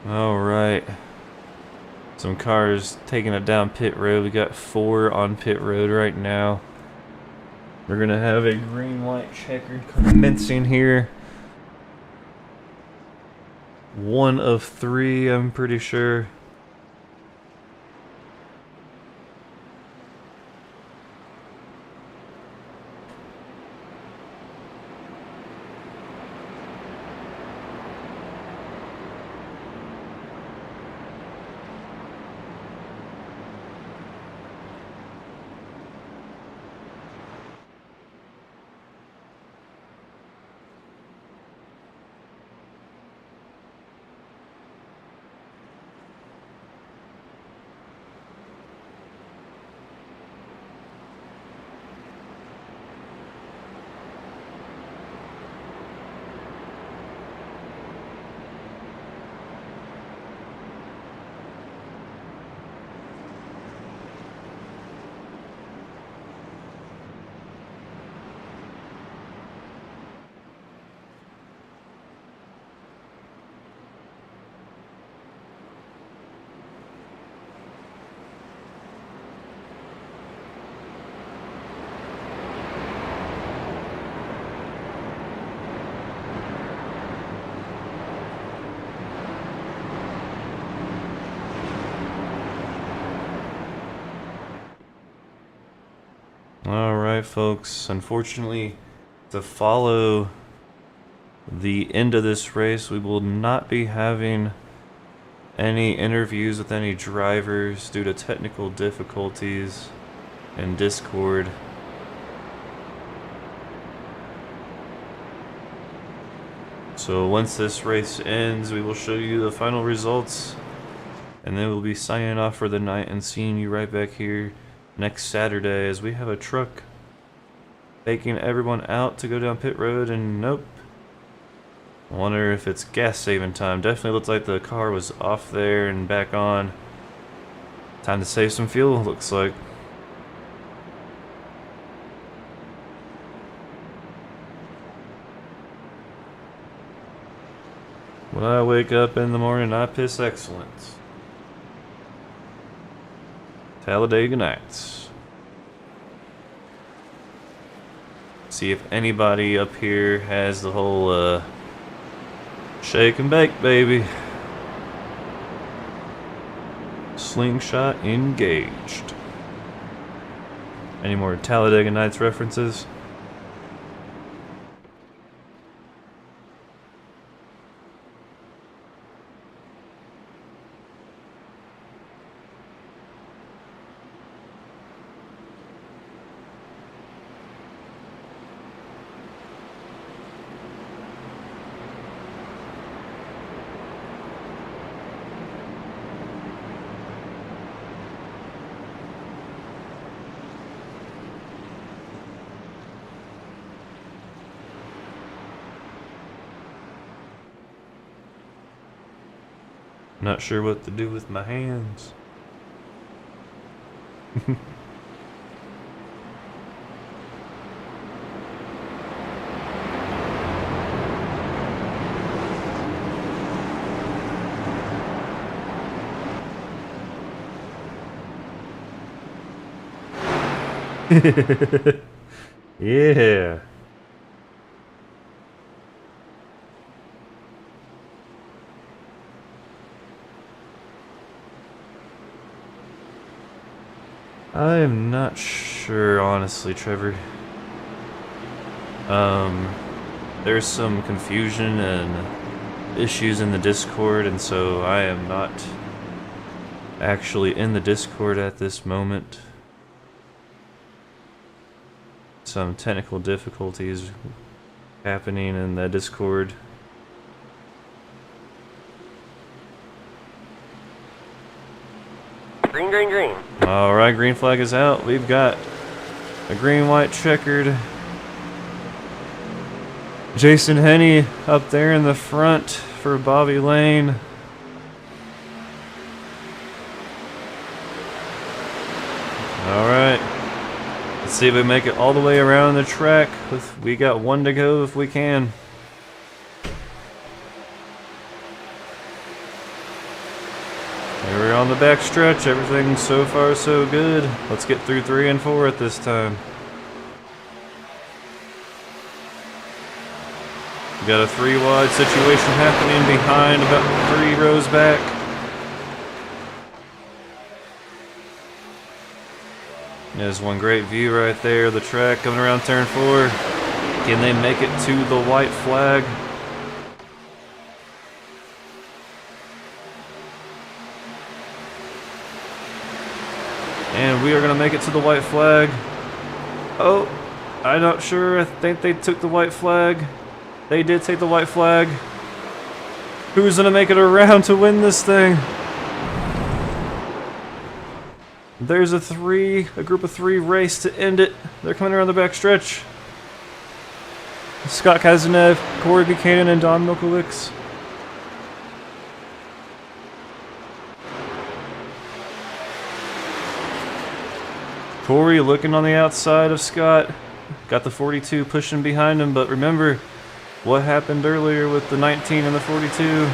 Alright. Some cars taking it down pit road. We got 4 on pit road right now. We're gonna have a green, white, checkered commencing here. 1 of 3, I'm pretty sure. Alright folks, unfortunately to follow the end of this race we will not be having any interviews with any drivers due to technical difficulties in Discord. So once this race ends, we will show you the final results, and then we'll be signing off for the night and seeing you right back here next Saturday as we have a truck taking everyone out to go down pit road. And nope, I wonder if it's gas saving time. Definitely looks like the car was off there and back on. Time to save some fuel, looks like. When I wake up in the morning, I piss excellence. Talladega Nights. See if anybody up here has the whole shake and bake, baby. Slingshot engaged. Any more Talladega Nights references? Not sure what to do with my hands. Yeah. I am not sure, honestly, Trevor. There's some confusion and issues in the Discord, and so I am not actually in the Discord at this moment. Some technical difficulties happening in the Discord. Green, green, green. Alright, green flag is out. We've got a green-white checkered Jason Henney up there in the front for Bobby Lane. Alright. Let's see if we make it all the way around the track. We got one to go if we can. Here we're on the back stretch. Everything so far so good. Let's get through 3 and 4 at this time. We got a 3-wide situation happening behind, about 3 rows back. There's one great view right there of the track coming around turn 4. Can they make it to the white flag? And we are going to make it to the white flag. Oh, I'm not sure. I think they took the white flag. They did take the white flag. Who's going to make it around to win this thing? There's a group of 3 race to end it. They're coming around the back stretch. Scott Kazanev, Corey Buchanan, and Don Milkowicz. Corey looking on the outside of Scott. Got the 42 pushing behind him, but remember what happened earlier with the 19 and the 42.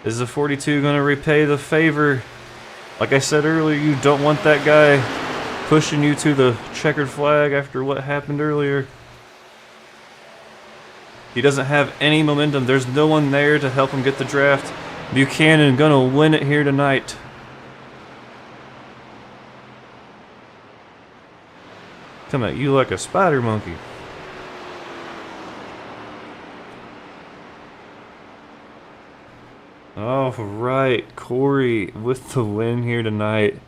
Is the 42 going to repay the favor? Like I said earlier, you don't want that guy pushing you to the checkered flag after what happened earlier. He doesn't have any momentum. There's no one there to help him get the draft. Buchanan gonna win it here tonight. Come at you like a spider monkey. All right, Corey with the win here tonight.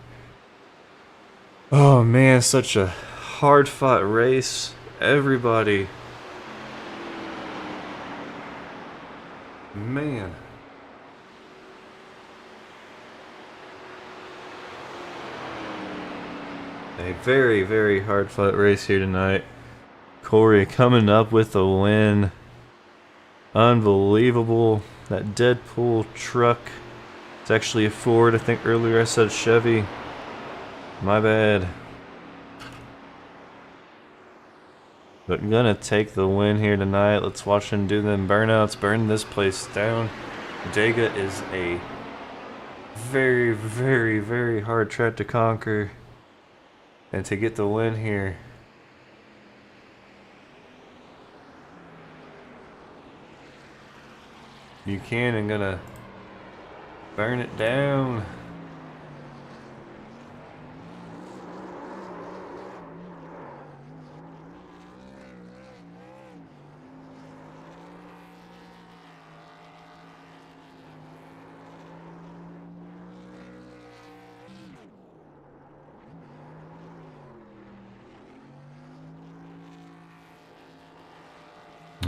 Oh man, such a hard-fought race. Everybody. Man. A very, very hard-fought race here tonight. Corey coming up with a win. Unbelievable. That Deadpool truck. It's actually a Ford. I think earlier I said Chevy. My bad. But gonna take the win here tonight. Let's watch him do them burnouts. Burn this place down. Talladega is a very, very, very hard track to conquer. And to get the win here. Buchanan gonna burn it down.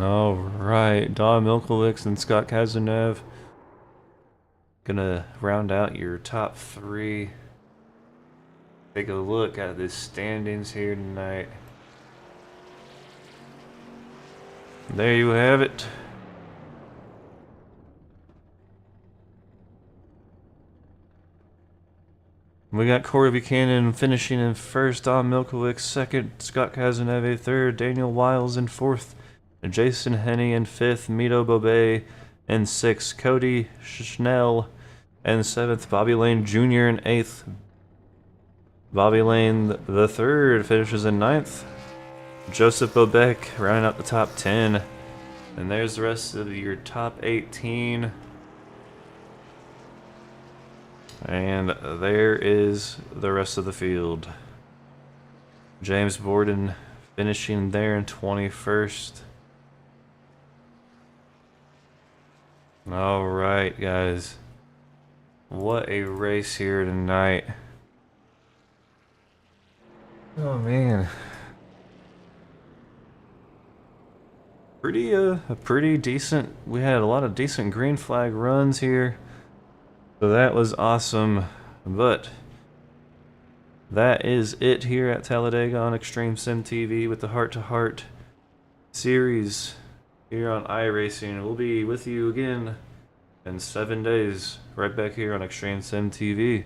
All right, Don Milkowicz and Scott Kazanev gonna round out your top three. Take a look at the standings here tonight. There you have it. We got Corey Buchanan finishing in first, Don Milkowicz second, Scott Kazanev third, Daniel Wiles in fourth, Jason Henney in fifth, Mito Bobe in sixth, Cody Schnell in seventh, Bobby Lane Jr. in eighth. Bobby Lane the third finishes in ninth. Joseph Bobek rounding out the top 10. And there's the rest of your top 18. And there is the rest of the field. James Borden finishing there in 21st. Alright, guys. What a race here tonight. Oh, man. Pretty decent. We had a lot of decent green flag runs here. So that was awesome. But that is it here at Talladega on Extreme Sim TV with the Heart to Heart series here on iRacing. We'll be with you again in 7 days, right back here on Extreme Sim TV.